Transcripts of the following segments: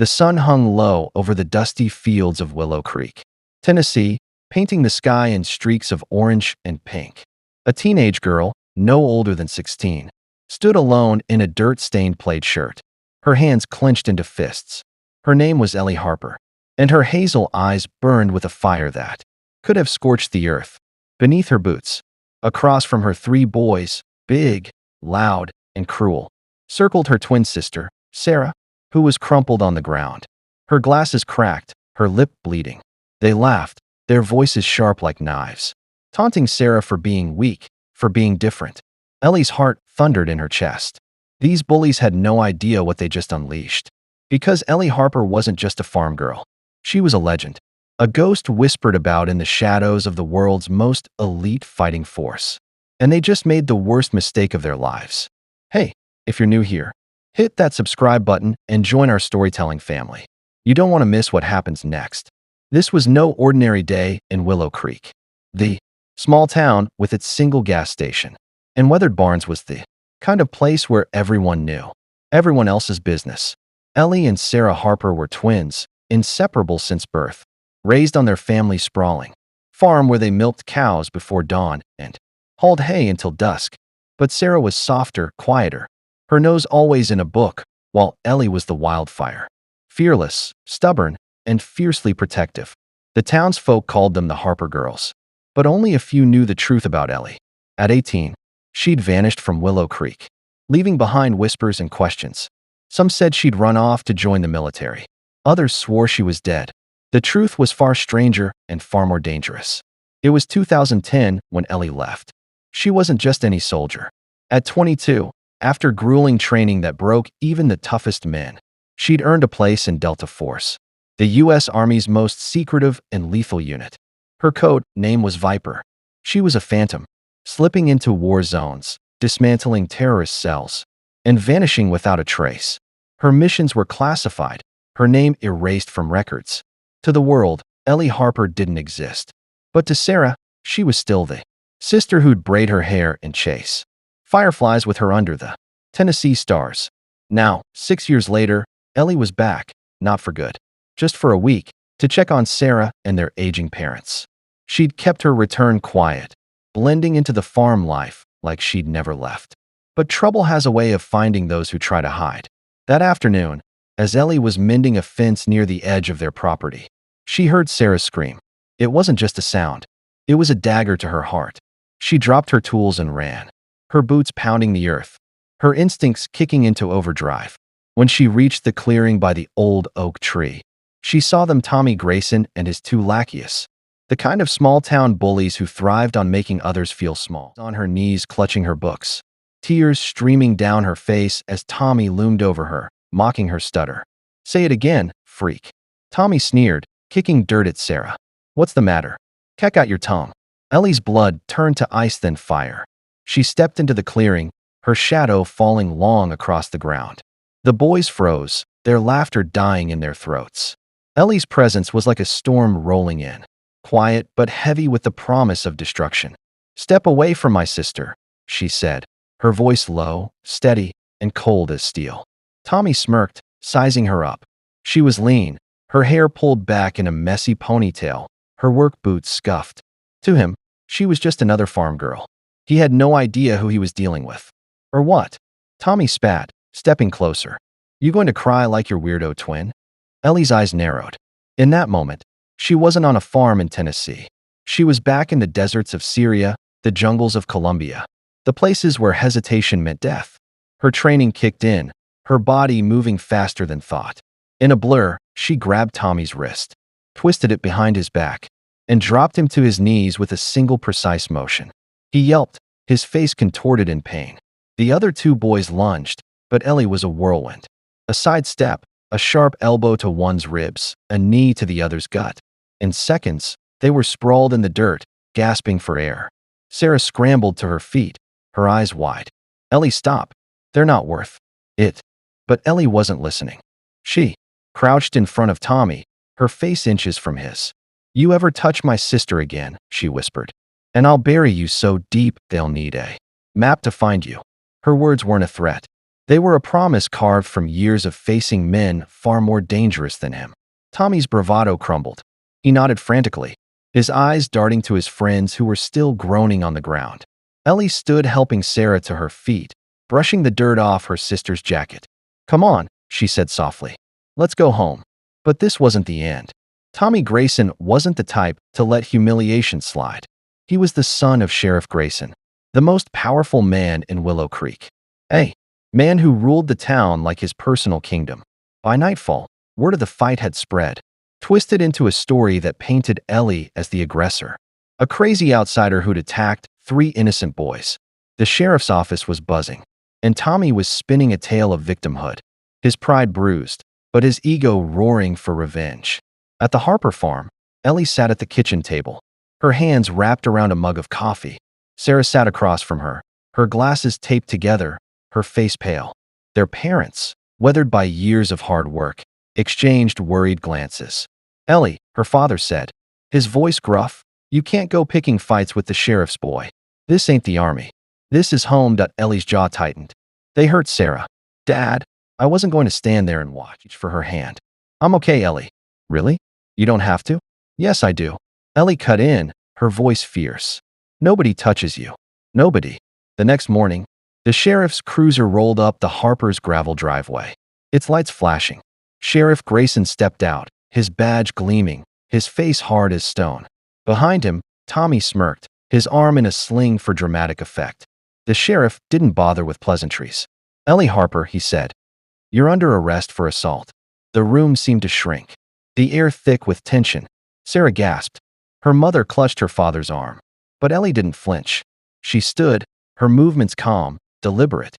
The sun hung low over the dusty fields of Willow Creek, Tennessee, painting the sky in streaks of orange and pink. A teenage girl, no older than 16, stood alone in a dirt-stained plaid shirt, her hands clenched into fists. Her name was Ellie Harper, and her hazel eyes burned with a fire that could have scorched the earth. Beneath her boots, across from her 3 boys, big, loud, and cruel, circled her twin sister, Sarah, who was crumpled on the ground. Her glasses cracked, her lip bleeding. They laughed, their voices sharp like knives, taunting Sarah for being weak, for being different. Ellie's heart thundered in her chest. These bullies had no idea what they just unleashed. Because Ellie Harper wasn't just a farm girl. She was a legend, a ghost whispered about in the shadows of the world's most elite fighting force. And they just made the worst mistake of their lives. Hey, if you're new here, hit that subscribe button and join our storytelling family. You don't want to miss what happens next. This was no ordinary day in Willow Creek. The small town with its single gas station and weathered barns was the kind of place where everyone knew everyone else's business. Ellie and Sarah Harper were twins, inseparable since birth, raised on their family's sprawling farm where they milked cows before dawn and hauled hay until dusk. But Sarah was softer, quieter, her nose always in a book, while Ellie was the wildfire, fearless, stubborn, and fiercely protective. The townsfolk called them the Harper girls, but only a few knew the truth about Ellie. At 18, she'd vanished from Willow Creek, leaving behind whispers and questions. Some said she'd run off to join the military. Others swore she was dead. The truth was far stranger and far more dangerous. It was 2010 when Ellie left. She wasn't just any soldier. At 22, after grueling training that broke even the toughest men, she'd earned a place in Delta Force, the U.S. Army's most secretive and lethal unit. Her code name was Viper. She was a phantom, slipping into war zones, dismantling terrorist cells, and vanishing without a trace. Her missions were classified, her name erased from records. To the world, Ellie Harper didn't exist. But to Sarah, she was still the sister who'd braid her hair and chase fireflies with her under the Tennessee stars. Now, 6 years later, Ellie was back, not for good, just for a week, to check on Sarah and their aging parents. She'd kept her return quiet, blending into the farm life like she'd never left. But trouble has a way of finding those who try to hide. That afternoon, as Ellie was mending a fence near the edge of their property, she heard Sarah scream. It wasn't just a sound. It was a dagger to her heart. She dropped her tools and ran, her boots pounding the earth, her instincts kicking into overdrive. When she reached the clearing by the old oak tree, she saw them Tommy Grayson and his 2 lackeys, the kind of small-town bullies who thrived on making others feel small. On her knees clutching her books, tears streaming down her face as Tommy loomed over her, mocking her stutter. "Say it again, freak." Tommy sneered, kicking dirt at Sarah. "What's the matter? Check out your tongue." Ellie's blood turned to ice then fire. She stepped into the clearing, her shadow falling long across the ground. The boys froze, their laughter dying in their throats. Ellie's presence was like a storm rolling in, quiet but heavy with the promise of destruction. "Step away from my sister," she said, her voice low, steady, and cold as steel. Tommy smirked, sizing her up. She was lean, her hair pulled back in a messy ponytail, her work boots scuffed. To him, she was just another farm girl. He had no idea who he was dealing with. Or what? Tommy spat, stepping closer. "You going to cry like your weirdo twin?" Ellie's eyes narrowed. In that moment, she wasn't on a farm in Tennessee. She was back in the deserts of Syria, the jungles of Colombia, the places where hesitation meant death. Her training kicked in, her body moving faster than thought. In a blur, she grabbed Tommy's wrist, twisted it behind his back, and dropped him to his knees with a single precise motion. He yelped, his face contorted in pain. The other 2 boys lunged, but Ellie was a whirlwind. A side step, a sharp elbow to one's ribs, a knee to the other's gut. In seconds, they were sprawled in the dirt, gasping for air. Sarah scrambled to her feet, her eyes wide. "Ellie, stop. They're not worth it." But Ellie wasn't listening. She crouched in front of Tommy, her face inches from his. "You ever touch my sister again," she whispered, "and I'll bury you so deep they'll need a map to find you." Her words weren't a threat. They were a promise carved from years of facing men far more dangerous than him. Tommy's bravado crumbled. He nodded frantically, his eyes darting to his friends who were still groaning on the ground. Ellie stood helping Sarah to her feet, brushing the dirt off her sister's jacket. "Come on," she said softly. "Let's go home." But this wasn't the end. Tommy Grayson wasn't the type to let humiliation slide. He was the son of Sheriff Grayson, the most powerful man in Willow Creek. A man who ruled the town like his personal kingdom. By nightfall, word of the fight had spread, twisted into a story that painted Ellie as the aggressor, a crazy outsider who'd attacked 3 innocent boys. The sheriff's office was buzzing, and Tommy was spinning a tale of victimhood, his pride bruised, but his ego roaring for revenge. At the Harper farm, Ellie sat at the kitchen table, her hands wrapped around a mug of coffee. Sarah sat across from her, her glasses taped together, her face pale. Their parents, weathered by years of hard work, exchanged worried glances. "Ellie," her father said, his voice gruff, "you can't go picking fights with the sheriff's boy. This ain't the army. This is home." Ellie's jaw tightened. They hurt Sarah. "Dad, I wasn't going to stand there and watch." For her hand. "I'm okay, Ellie." "Really? You don't have to?" "Yes, I do." Ellie cut in, her voice fierce. "Nobody touches you. Nobody." The next morning, the sheriff's cruiser rolled up the Harper's gravel driveway, its lights flashing. Sheriff Grayson stepped out, his badge gleaming, his face hard as stone. Behind him, Tommy smirked, his arm in a sling for dramatic effect. The sheriff didn't bother with pleasantries. "Ellie Harper," he said, "you're under arrest for assault." The room seemed to shrink, the air thick with tension. Sarah gasped. Her mother clutched her father's arm. But Ellie didn't flinch. She stood, her movements calm, deliberate.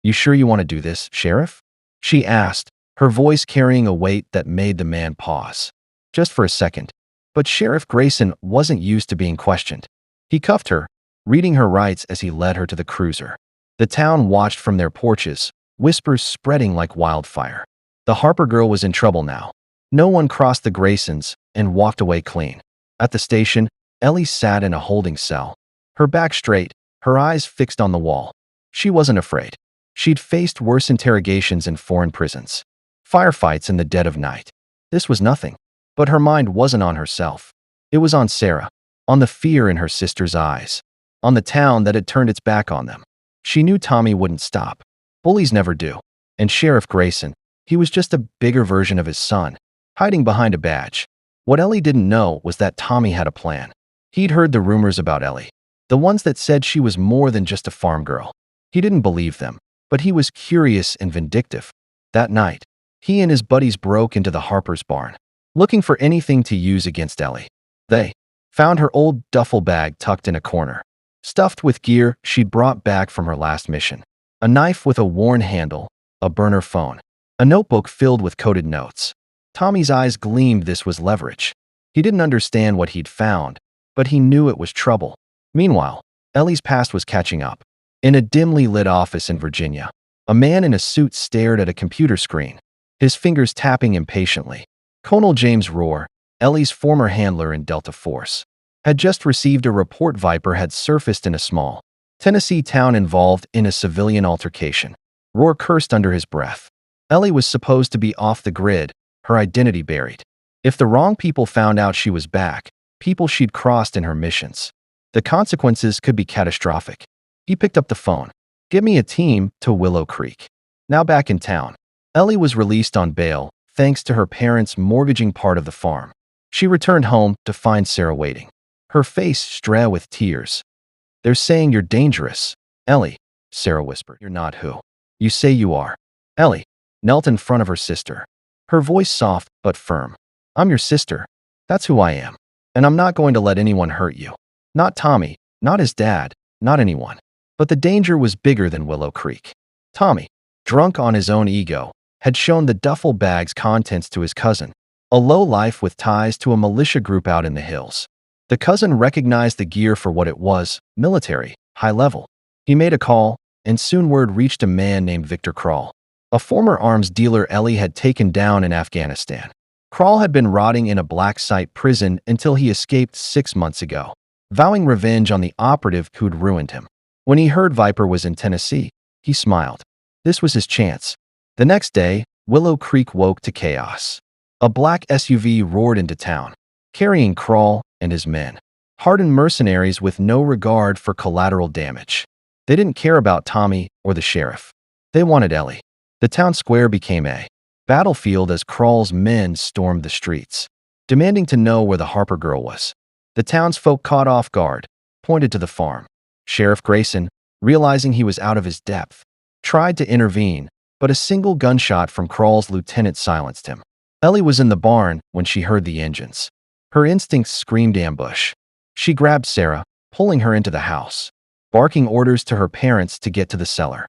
"You sure you want to do this, Sheriff?" she asked, her voice carrying a weight that made the man pause. Just for a second. But Sheriff Grayson wasn't used to being questioned. He cuffed her, reading her rights as he led her to the cruiser. The town watched from their porches, whispers spreading like wildfire. The Harper girl was in trouble now. No one crossed the Graysons and walked away clean. At the station, Ellie sat in a holding cell, her back straight, her eyes fixed on the wall. She wasn't afraid. She'd faced worse interrogations in foreign prisons, firefights in the dead of night. This was nothing. But her mind wasn't on herself. It was on Sarah, on the fear in her sister's eyes, on the town that had turned its back on them. She knew Tommy wouldn't stop. Bullies never do. And Sheriff Grayson, he was just a bigger version of his son, hiding behind a badge. What Ellie didn't know was that Tommy had a plan. He'd heard the rumors about Ellie, the ones that said she was more than just a farm girl. He didn't believe them, but he was curious and vindictive. That night, he and his buddies broke into the Harper's barn, looking for anything to use against Ellie. They found her old duffel bag tucked in a corner, stuffed with gear she'd brought back from her last mission. A knife with a worn handle, a burner phone, a notebook filled with coded notes. Tommy's eyes gleamed. This was leverage. He didn't understand what he'd found, but he knew it was trouble. Meanwhile, Ellie's past was catching up. In a dimly lit office in Virginia, a man in a suit stared at a computer screen, his fingers tapping impatiently. Colonel James Rohr, Ellie's former handler in Delta Force, had just received a report Viper had surfaced in a small Tennessee town involved in a civilian altercation. Rohr cursed under his breath. Ellie was supposed to be off the grid, her identity buried. If the wrong people found out she was back, people she'd crossed in her missions, the consequences could be catastrophic. He picked up the phone. "Get me a team to Willow Creek." Now back in town, Ellie was released on bail, thanks to her parents mortgaging part of the farm. She returned home to find Sarah waiting, her face strewn with tears. "They're saying you're dangerous." "Ellie," Sarah whispered. "You're not who you say you are." Ellie knelt in front of her sister, her voice soft but firm. "I'm your sister. That's who I am. And I'm not going to let anyone hurt you. Not Tommy, not his dad, not anyone." But the danger was bigger than Willow Creek. Tommy, drunk on his own ego, had shown the duffel bag's contents to his cousin, a lowlife with ties to a militia group out in the hills. The cousin recognized the gear for what it was, military, high level. He made a call, and soon word reached a man named Victor Krall, a former arms dealer Ellie had taken down in Afghanistan. Krall had been rotting in a black site prison until he escaped 6 months ago, vowing revenge on the operative who'd ruined him. When he heard Viper was in Tennessee, he smiled. This was his chance. The next day, Willow Creek woke to chaos. A black SUV roared into town, carrying Crawl and his men. Hardened mercenaries with no regard for collateral damage. They didn't care about Tommy or the sheriff. They wanted Ellie. The town square became a battlefield as Crawl's men stormed the streets, demanding to know where the Harper girl was. The townsfolk, caught off guard, pointed to the farm. Sheriff Grayson, realizing he was out of his depth, tried to intervene, but a single gunshot from Crawl's lieutenant silenced him. Ellie was in the barn when she heard the engines. Her instincts screamed ambush. She grabbed Sarah, pulling her into the house, barking orders to her parents to get to the cellar.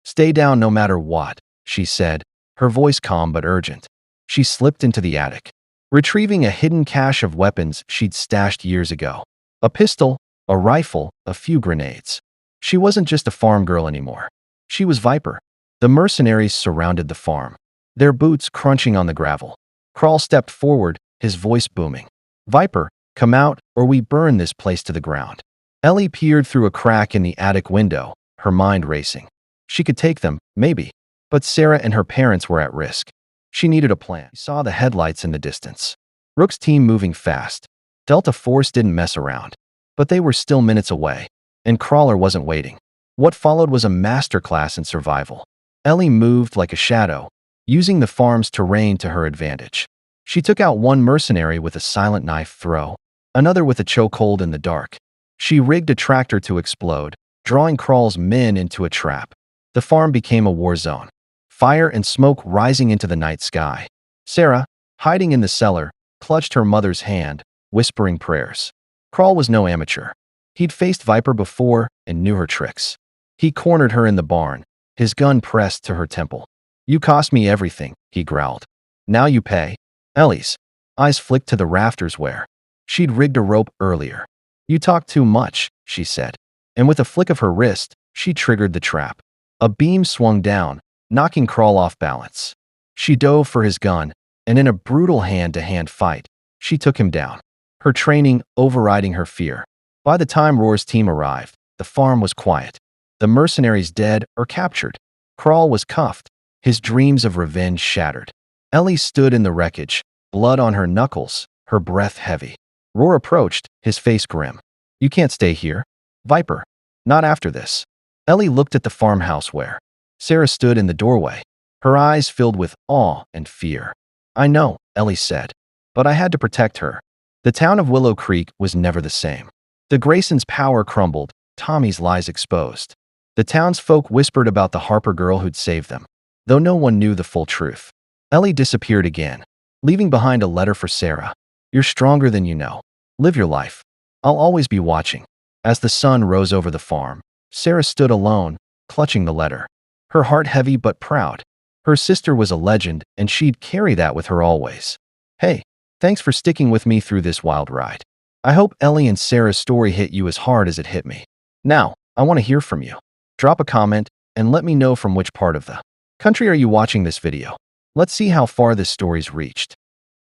"Stay down no matter what," she said, her voice calm but urgent. She slipped into the attic, retrieving a hidden cache of weapons she'd stashed years ago. A pistol, a rifle, a few grenades. She wasn't just a farm girl anymore. She was Viper. The mercenaries surrounded the farm, their boots crunching on the gravel. Crawl stepped forward, his voice booming. "Viper, come out, or we burn this place to the ground." Ellie peered through a crack in the attic window, her mind racing. She could take them, maybe, but Sarah and her parents were at risk. She needed a plan. She saw the headlights in the distance. Rook's team moving fast. Delta Force didn't mess around. But they were still minutes away, and Crawler wasn't waiting. What followed was a masterclass in survival. Ellie moved like a shadow, using the farm's terrain to her advantage. She took out one mercenary with a silent knife throw, another with a chokehold in the dark. She rigged a tractor to explode, drawing Crawl's men into a trap. The farm became a war zone, fire and smoke rising into the night sky. Sarah, hiding in the cellar, clutched her mother's hand, whispering prayers. Crawl was no amateur. He'd faced Viper before and knew her tricks. He cornered her in the barn, his gun pressed to her temple. "You cost me everything," he growled. "Now you pay." Ellie's eyes flicked to the rafters where she'd rigged a rope earlier. "You talk too much," she said, and with a flick of her wrist, she triggered the trap. A beam swung down, knocking Crawl off balance. She dove for his gun, and in a brutal hand-to-hand fight, she took him down, her training overriding her fear. By the time Roar's team arrived, the farm was quiet. The mercenaries dead or captured. Crawl was cuffed, his dreams of revenge shattered. Ellie stood in the wreckage, blood on her knuckles, her breath heavy. Roar approached, his face grim. "You can't stay here, Viper. Not after this." Ellie looked at the farmhouse where Sarah stood in the doorway, her eyes filled with awe and fear. "I know," Ellie said, "but I had to protect her." The town of Willow Creek was never the same. The Graysons' power crumbled, Tommy's lies exposed. The townsfolk whispered about the Harper girl who'd saved them, though no one knew the full truth. Ellie disappeared again, leaving behind a letter for Sarah. "You're stronger than you know. Live your life. I'll always be watching." As the sun rose over the farm, Sarah stood alone, clutching the letter, her heart heavy but proud. Her sister was a legend, and she'd carry that with her always. "Hey, thanks for sticking with me through this wild ride. I hope Ellie and Sarah's story hit you as hard as it hit me. Now, I want to hear from you. Drop a comment and let me know from which part of the country are you watching this video. Let's see how far this story's reached.